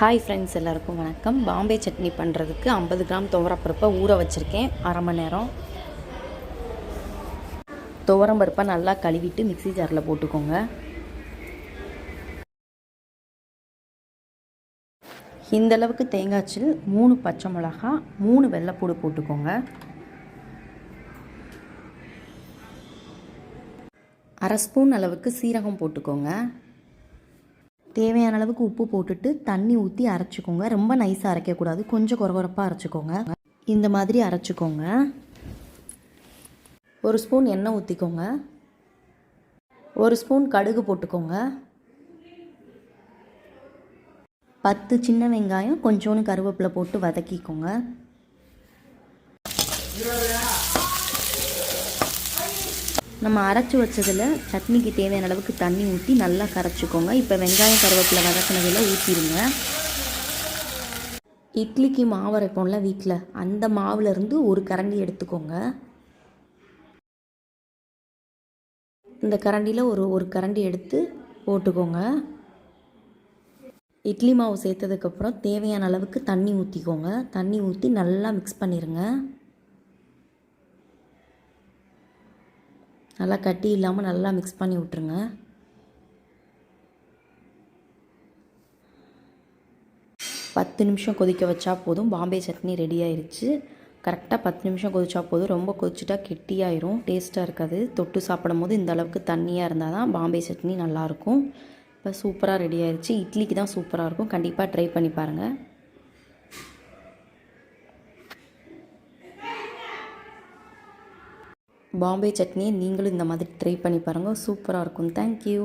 Hi friends, எல்லாருக்கும் வணக்கம். பாம்பே சட்னி பண்ணுறதுக்கு 50 கிராம் துவரப்பருப்பை ஊற வச்சுருக்கேன் அரை மணி நேரம். துவரம்பருப்பை நல்லா கழுவிட்டு மிக்ஸி ஜாரில் போட்டுக்கோங்க. இந்தளவுக்கு தேங்காய்ச்சில் 3 பச்சை மிளகா 3 வெள்ளைப்பூடு போட்டுக்கோங்க. அரை ஸ்பூன் அளவுக்கு சீரகம் போட்டுக்கோங்க. தேவையான அளவுக்கு உப்பு போட்டுட்டு தண்ணி ஊற்றி அரைச்சிக்கோங்க. ரொம்ப நைஸாக அரைக்கக்கூடாது, கொஞ்சம் கொரகொரப்பாக அரைச்சிக்கோங்க. இந்த மாதிரி அரைச்சிக்கோங்க. ஒரு ஸ்பூன் எண்ணெய் ஊற்றிக்கோங்க. ஒரு ஸ்பூன் கடுகு போட்டுக்கோங்க. 10 சின்ன வெங்காயம் கொஞ்சோண்டு கருவேப்பிலை போட்டு வதக்கிக்கோங்க. நம்ம அரைச்சி வச்சதில் சட்னிக்கு தேவையான அளவுக்கு தண்ணி ஊற்றி நல்லா கரைச்சிக்கோங்க. இப்போ வெங்காயம் கருவேப்பிலை வதக்கினதில் ஊற்றிடுங்க. இட்லிக்கு மாவு அரைப்போம்ல வீட்டில், அந்த மாவுலேருந்து ஒரு கரண்டி எடுத்துக்கோங்க. இந்த கரண்டியில் ஒரு கரண்டி எடுத்து போட்டுக்கோங்க. இட்லி மாவு சேர்த்ததுக்கப்புறம் தேவையான அளவுக்கு தண்ணி ஊற்றிக்கோங்க. தண்ணி ஊற்றி நல்லா மிக்ஸ் பண்ணிடுங்க. நல்லா கட்டி இல்லாமல் நல்லா மிக்ஸ் பண்ணி விட்ருங்க. பத்து நிமிஷம் கொதிக்க வச்சா போதும். பாம்பே சட்னி ரெடி ஆயிடுச்சு. கரெக்டாக 10 நிமிஷம் கொதிச்சா போதும். ரொம்ப கொதிச்சிட்டா கெட்டியாயிரும், டேஸ்ட்டாக இருக்காது. தொட்டு சாப்பிடும் போது இந்த அளவுக்கு தண்ணியாக இருந்தால் தான் பாம்பே சட்னி நல்லாயிருக்கும். இப்போ சூப்பராக ரெடி ஆயிடுச்சு. இட்லிக்கு தான் சூப்பராக இருக்கும். கண்டிப்பாக ட்ரை பண்ணி பாருங்கள். பாம்பே சட்னியை நீங்களும் இந்த மாதிரி ட்ரை பண்ணி பாருங்கள். சூப்பராக இருக்கும். தேங்க்யூ.